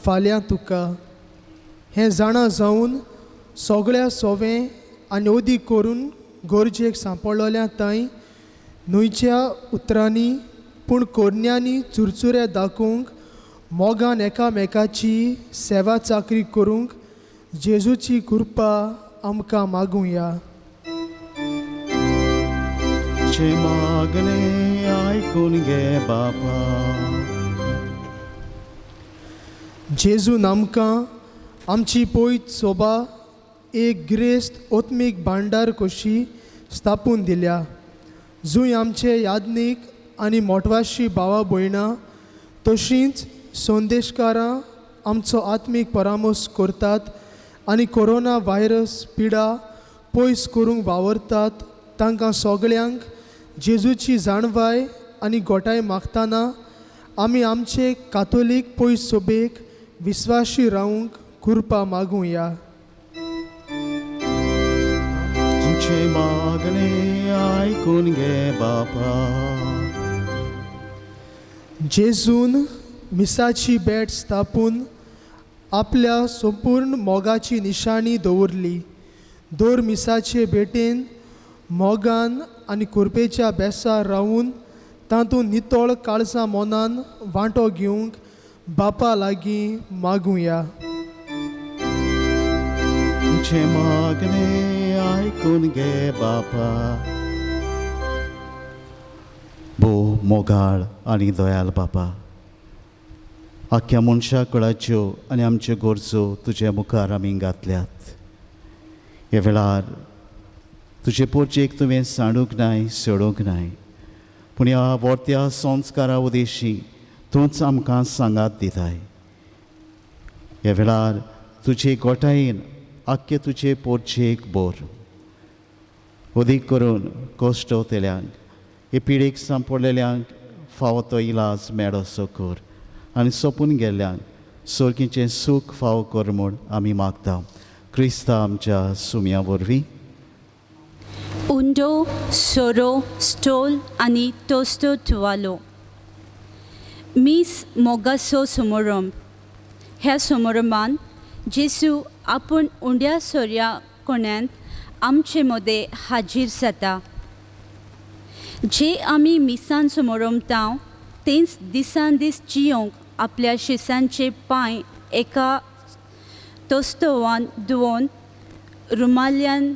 फाल्यां तुका हें जाणा जावन सगळ्या सोवें आनी ओदीक करून गरजेक सांपडलोल्या थंय न्हंयच्या उतरांनी पूण कोरण्यांनी चुरचुरे दाखोवंक मोगान एकामेकाची सेवा चाकरी करूंक जेजूची कृपा आमकां मागुया. चे मागणे आयकून घे बापा. जेजून आमकां आमची पयत सोबा एक गिरेस्त ओत्मीक भांडार कशी स्थापून दिल्या. जूंय आमचे यादनीक आनी मोटवाशी भावा भयणां तशींच संदेशकारां आमचो आत्मीक परामर्श करतात आनी कोरोना व्हायरस पिडा पयस करूंक वावरतात. तांकां सगळ्यांक जेजूची जाणवाय आनी गोठाय मागतना आमी आमचे कातोलीक पयस सोबेक विस्वाशी रावंक कृपा मागुया. चे मागणे आयकून घे बापा. जेजून मिसाची भेट स्थापून आपल्या संपूर्ण मोगाची निशाणी दवरली. दर मिसाचे भेटेन मोगान आनी कृपेच्या बेसार रावून तातूंत नितळ काळजा मोनान वांटो घेवंक बापा लागीं मागुया. चे मागणे आयकून घे बापा. भोव मोगाळ आनी दयाल बापा, आख्या मनशा कुळाच्यो आनी आमच्यो गरजो तुजे मुखार आमी घातल्यात. ह्या वेळार तुजे पोरचेक तुवें सांडूंक नाय, सोडूंक नाय, पूण ह्या वर्त्या संस्कारा उदेशी तूंच आमकां सांगात दिताय. ह्या वेळार तुजे गोठायेन आख्खे तुजे पोरचेक बोर उदीक करून कोश्टवतेल्यांक, हे पिडेक सांपडलेल्यांक फावो तो इलाज मेळोसो कर आनी सोंपून गेल्ल्यांक सोर्गीचें सूख फावो कर म्हूण आमी मागता. क्रिस्ता आमच्या सुम्या वरवीं. उंडो, सोरो, स्टोल आनी टोस्तो तुवालो. मीस मोगाचो समारंभ. ह्या समारंभान जेजू आपूण उंड्या सोऱ्या कोण्यांत आमचे मदें हाजीर जाता. जे आमी मिसान समारंभतांव तेंच दिसान दीस जियोंक आपल्या शिसांचे पांय एका तोस्तोवान धुवन रुमाल्यान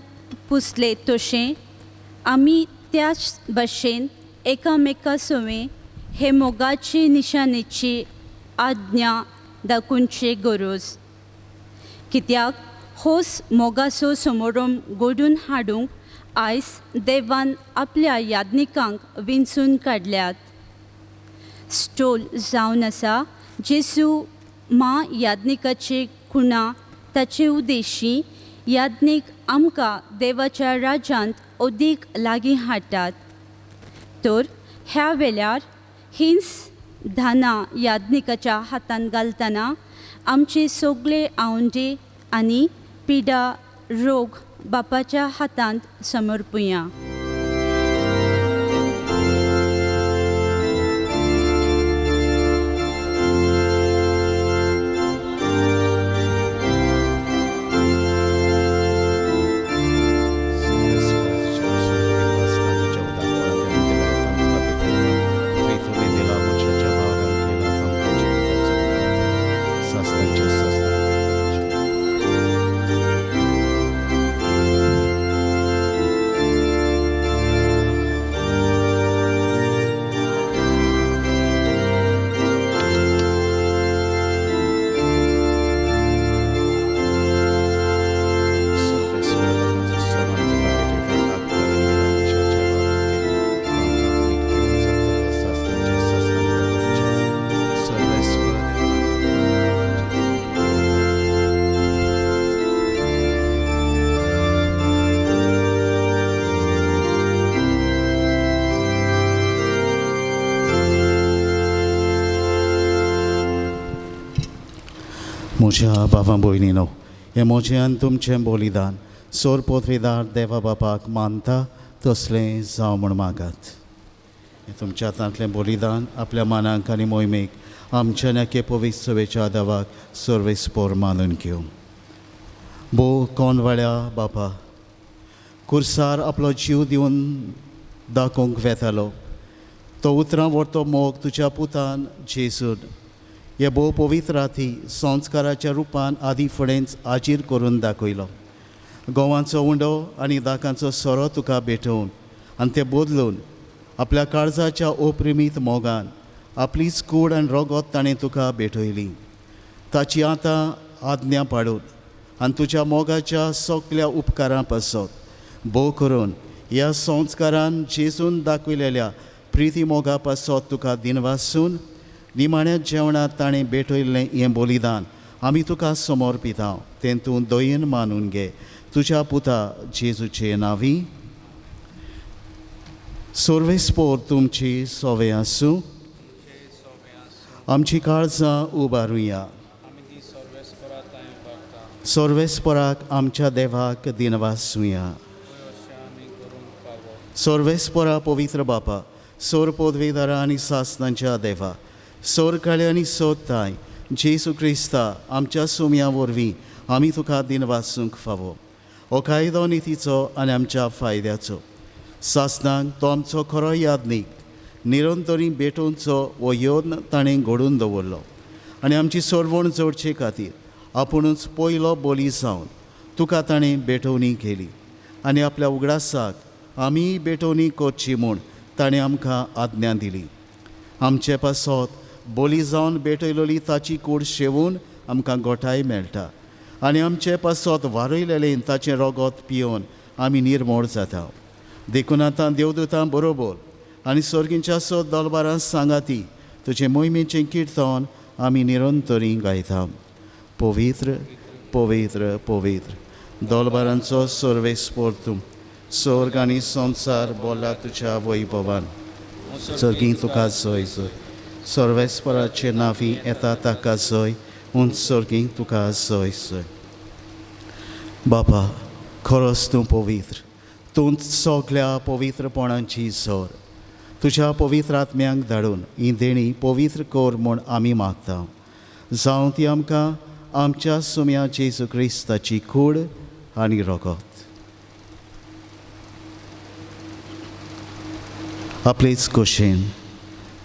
पुसले तशें आमी त्याच भाशेन एकामेका सोवें हे मोगाचे निशाणेची आज्ञा दाखोवचे गरज. कित्याक होस मोगाचो समारंभ घडून हाडूंक आयज देवान आपल्या यादनिकांक विंचून काडल्यात. स्टोल जावन आसा जेजू यादनिकाचे खुणा ताचे उद्देशी यादनीक आमकां देवाच्या राज्यांत ओदीक लागीं हाडटात. तर ह्या वेळार हिंस धानां यादनिकाच्या हातांत घालतना आमचे सगळे आवंडे आनी पिडा रोग बापाच्या हातांत समर्पुया. म्हज्या भावां भयणीनो, हें म्हजें आनी तुमचें बलिदान सोर पोतवेदार देवा बापाक मानता तसलें जावं म्हूण मागात. तुमच्या हातांतलें बलिदान आपल्या मानांक आनी मोहिमेक आमच्या नेके पवित्र सवेच्या देवाक सर्वेस्पोर मानून घेवं. भोव कोंडवाड्या बापा, कुर्सार आपलो जीव दिवन दाखोवंक वेतालो तो उतरां व्हरतो मोग तुज्या पुतान जेजून हे भोव पवित्र राती संस्काराच्या रुपान आदी फुडेंच आजीर करून दाखयलो. गोवांचो उंडो आनी दाकांचो सोरो तुका भेटोवन आनी ते बदलून आपल्या काळजाच्या ओप्रिमीत मोगान आपलीच कूड आनी रोगोत ताणें तुका भेटयली. ताची आतां आज्ञा पाडून आनी तुज्या मोगाच्या सगल्या उपकारां पासत भोव करून ह्या संस्कारान जेजून दाखयलेल्या प्रिती मोगा पासत तुका दिनवासून निमाण्या जेवणांत ताणें भेटयल्लें हें बलिदान आमी तुका समर्पिता. तें तूं दयेन मानून घे तुज्या पुता जेजूचे नांवी. सर्वेस्पोर तुमची सोवे आसूं. आमची काळजां उबारुया. सर्वेस्पोराक आमच्या देवाक दिनवासुया. सर्वेस्पोरा पवित्र बापा, सोर पदवीदारा आनी सासनांच्या देवा, सोर काळे आनी सोदताय जेजू क्रिस्ता आमच्या सुमया वरवीं आमी तुका दिनवासूंक फावो. हो कायदो नितीचो आनी आमच्या फायद्याचो. सासनांक तो आमचो खरो यादनीक निरंतरी भेटोवचो हो योन ताणें घडोवन दवरलो आनी आमची सोडवण जोडचे खातीर आपुणूच पयलो बली जावन तुका ताणें भेटोवणी केली आनी आपल्या उगडासाक आमी भेटोवणी करची म्हूण ताणें आमकां आज्ञा दिली. आमचे पासत बली जावन भेटयलोली ताची कूड शेवून आमकां गोठाय मेळटा आनी आमचे पासत वारयलेलें ताचें रोगोत पियोवन आमी निर्मोळ जाता. देखून आतां देवदूतां बरोबर आनी सर्गींच्या सोद दरबारां सांगाती तुजे मोहिमेचें किर्तन आमी निरंतरी गायता. पवित्र पवित्र पवित्र दरबारांचो सर्वेस्पोर तूं. स्वर्ग आनी संवसार बोला तुज्या वैभवान. सर्गीं तुका जय जय. सर्वेस्पराचे नांवी येता ताका जय. उंच सर्गीं तुका जय जय. बापा, खरोच तूं पवित्र. तूं सगल्या पवित्रपणांची झर. तुज्या पवित्र आत्म्यांक धाडून ही देणी पवित्र कर म्हूण आमी मागता. जावं ती आमकां आमच्या सुम्या जेजू क्रिस्ताची कूड आनी रोगोत. आपलेच कुशीन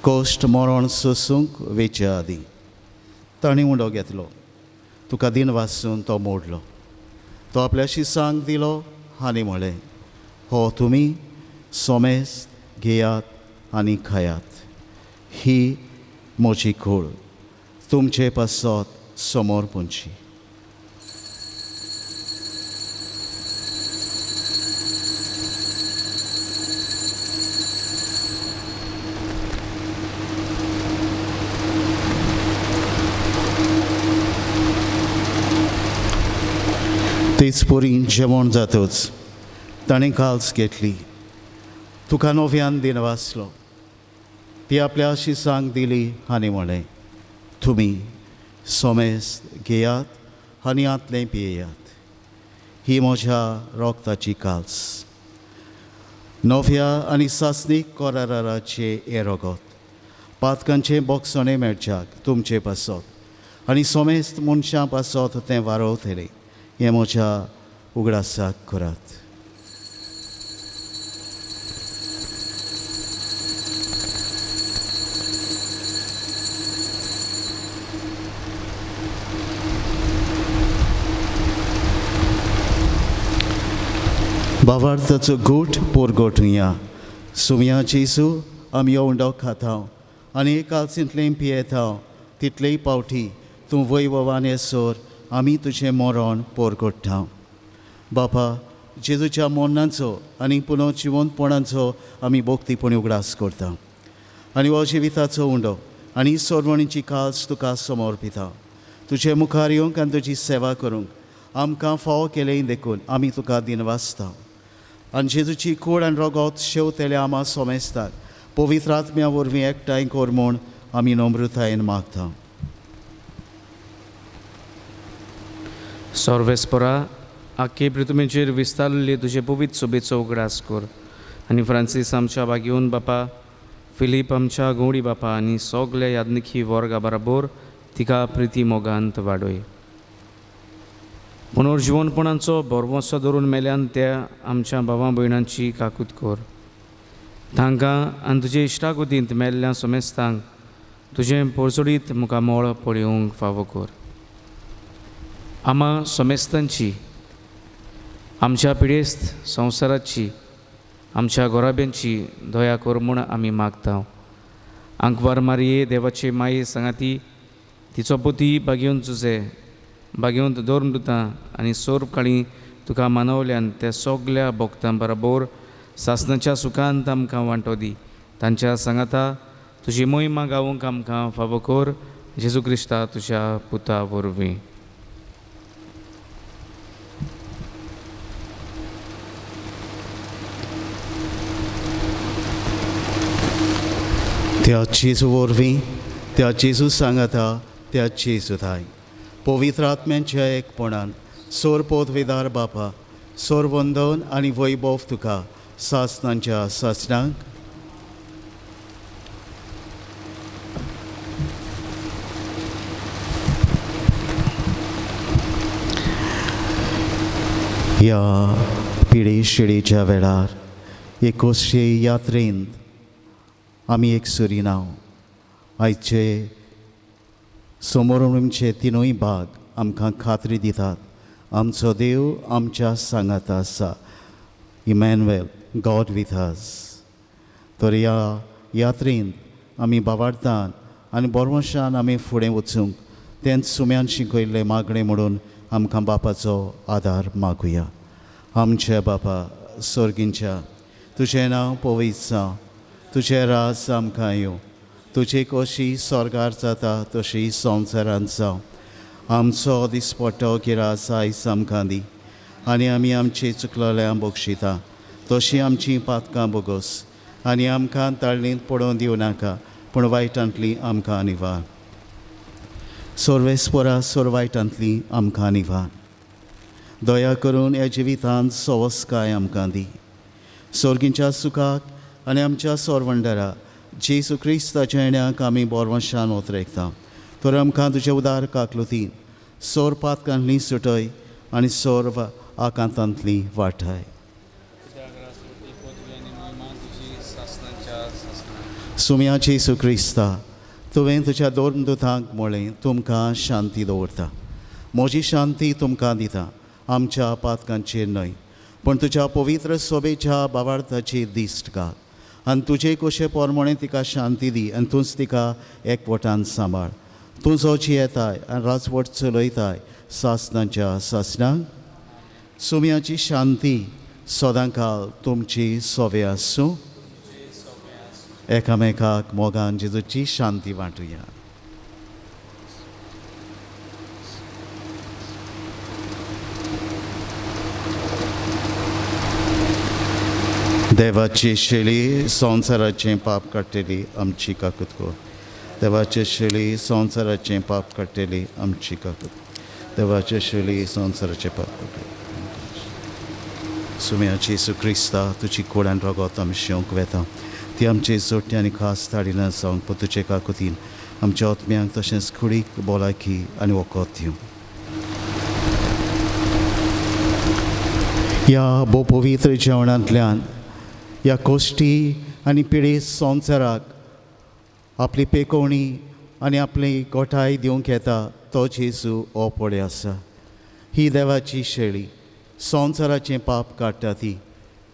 कोश्ट मरण सोसूंक वेचे आदीं ताणें उंडो घेतलो. तुका दिन वाचून तो मोडलो. तो आपल्या शिसांक दिलो आनी म्हळें, हो तुमी सोमेस्त घेयात आनी खायात. ही म्हजी कूड तुमचे पासत समर्पणची. तेच पोरीं जेवण जातच ताणें काल्स घेतली. तुका नव्यान दिन वाचलो. ती आपल्या शिसांक दिली आनी म्हळें, तुमी सोमेस्त घेयात आनी आतलें पियेयात. ही म्हज्या रोगताची काल्स. नव्या आनी सासनीक कोराराचे हे रोगोत पातकांचे बोगसणे मेळच्याक तुमचे पासत आनी सोमेस्त मनशां पासत तें वारोवतलें. हें म्हज्या उगडासाक करात. भावार्थाचो गोठ पोरगोठुया. सुमया जेजू आमी हो उंडो खाता आनी हे काल्सींतलें पियेता तितलेय पावटी तूं वैभवान येसोर आमी तुजें मरण पोरगोठ्ठा. बापा, जेजूच्या मरणाचो आनी पुनर्जिवंतपणाचो आमी भोक्तीपणी उगडास करता आनी हो जिविताचो उंडो आनी सोडवणीची काल्स तुका समर्पिता. तुजे मुखार येवंक आनी तुजी सेवा करूंक आमकां फावो केलें देखून आमी तुका दिनवासता. आनी जेजूची कूड आनी रोगोत शेवतेल्या आमा सोमेस्ताक पवित्र आत्म्या वरवीं एकठांय कर म्हूण आमी नम्रतायेन मागता. सर्वेस्परा आख्खे पृथ्वीचेर विस्तारलेली तुजे पवित्र सोबेचो उगडास कर आनी फ्रांसीस आमच्या बागेवन बापा फिलीप आमच्या गवडी बापा आनी सगल्या यादनिकी वर्गा बरोबर तिका प्रिती मोगांत वाडय. पुनर्जीवनपणांचो बरवंसो धरून मेल्यान त्या आमच्या भावां भयणांची काकूत कर. तांकां आनी तुजे इश्टागुतींत मेल्ल्या समेस्तांक तुजें पोरसोडीत मुखार मोळ पळोवंक फावो कर. आम्हा समेस्तांची, आमच्या पिडेस्त संवसाराची, आमच्या गोराब्यांची दया कर म्हूण आमी मागता. आंकवार मारये देवाचे माये सांगाती तिचो पुती बागेवंत दौर दिता आनी सोर्प काळी तुका मानवल्यान त्या सगल्या भक्तां बरोबर सासणाच्या सुखांत आमकां वांटो दी. तांच्या सांगाता तुजी मोहिमा गावूंक आमकां फावो कर. जेजू क्रिस्ता तुज्या पुता वरवीं. त्या जेजू वरवीं, त्या जेजू सांगाता, त्या जेजू थाय पवित्र आत्म्यांच्या एकपणान सोर पोदवेदार बापा, सोर वंदन आनी वैभव तुका सासणांच्या सासणांक ह्या पिढी शिडीच्या वेळार एकोशे यात्रेंत आमी एक सुरी नांव आयचे समोरूणचे तिनूय भाग आमकां खात्री दितात. आमचो देव आमच्या सांगात आसा. Emmanuel, God with us. तर ह्या यात्रेंत आमी भावार्थान आनी बरवंशान आमी फुडें वचूंक तेंच सुम्यान शिकयल्लें मागणें म्हणून आमकां बापाचो आदार मागुया. आमचे बापा सर्गींच्या, तुजें नांव पवित्र जावं, तुजें राज आमकां येवं, तुजी कशी स्वर्गार जाता तशी संवसारांत जावं. आमचो दिसपट्टो गिरास आयज आमकां दी आनी आमी आमची चुकलोल्यांक बक्षिता तशीं आमचीं पातकां बोगोस आनी आमकां ताळणींत पडोवन दिवं नाका, पूण वायटांतलीं आमकां निवार. सर्वेस्परा वायटांतलीं आमकां निवार. दया करून ह्या जिवितांत सवस्काय आमकां दी. सर्गींच्या सुखाक आनी आमच्या सोरवंडरा जेजू क्रिस्ताच्या येण्याक आमी बरवंशान उतरयता. तर आमकां तुजे उदार काकलुतीन सोर पातकांतलीं सुटय आनी सोर आकांतांतलीं वाटाय. सुम्या जेजू क्रिस्ता, तुवें तुज्या दोन दुतांक म्हळें तुमकां शांती दवरता. म्हजी शांती तुमकां दिता, आमच्या पातकांचेर न्हय पूण तुज्या पवित्र सोबेच्या भावार्थाची दिश्ट घाल. आनी तुजे कशें पोरमोणें तिका शांती दी आनी तूंच तिका एकवटान सांबाळ. तूं जोची येताय आनी राजवट चलयताय सासणांच्या सासणांक. सुम्याची शांती सदांकाल तुमची सोबे आसूं. एकामेकाक मोगान जेजूची शांती वांटुया. देवाची शेळी संवसाराचें पाप काडटली आमची काकूत कर. देवाचे शेळी संवसाराचें पाप काडटली आमची काकूत. देवाचे शेळी संवसाराचें पाप काडटली. सुम्याची सुक्रिस्ता, तुजी कोडान रगत आमी शेवंक वेता. ती आमचे जोडटे आनी खास ताळीन जावंक पळय तुजे काकुतीन आमच्या आत्म्यांक तशेंच कुडीक भलायकी आनी वखद दिवं. ह्या भोव पवित्र जेवणांतल्यान ह्या कोश्टी आनी पिडे संवसाराक आपली पेकोवणी आनी आपली गोठाय दिवंक येता तो जेजू हो पळय आसा. ही देवाची शेळी संवसाराचें पाप काडटा. ती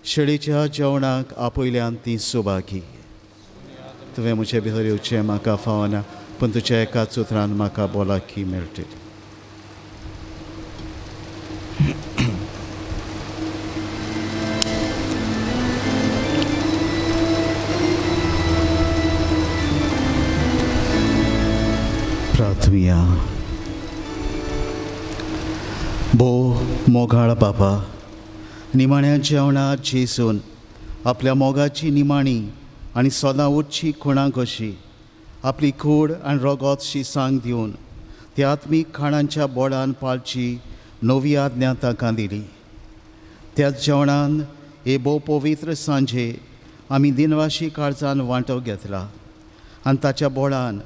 शेळीच्या जेवणाक आपयल्यान ती सुभागी. तुवें म्हजे भितर येवचें म्हाका फावना, पूण तुज्या एकाच उतरान म्हाका भलायकी मेळटली. प्रार्थुया. भो मोगाळ बाबा, निमाण्या जेवणात जेसून आपल्या मोगाची निमाणी आनी सदां उरची खुणां कशी आपली कूड आनी रगतशी सांग दिवन त्या आत्मीक खाणांच्या बोडान पाळची नवी आज्ञा ताका दिली. त्याच जेवणान हे भोव पवित्र सांजे आमी दिनवाशी काळजान वांटो घेतला आनी ताच्या बोळान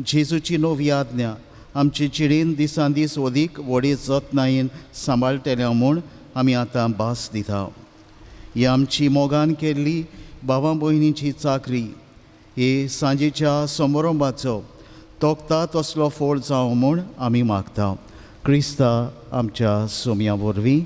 जेजूची नवी आज्ञा आमचे चिडीन दिसान दीस अदीक व्हडी जतनायेन सांबाळटले म्हूण आमी आतां भास दिता. ही आमची मोगान केल्ली भावां भयणींची चाकरी हे सांजेच्या समारंभाचो तोखता तसलो फळ जावं म्हूण आमी मागता. क्रिस्ता आमच्या सोम्या वरवीं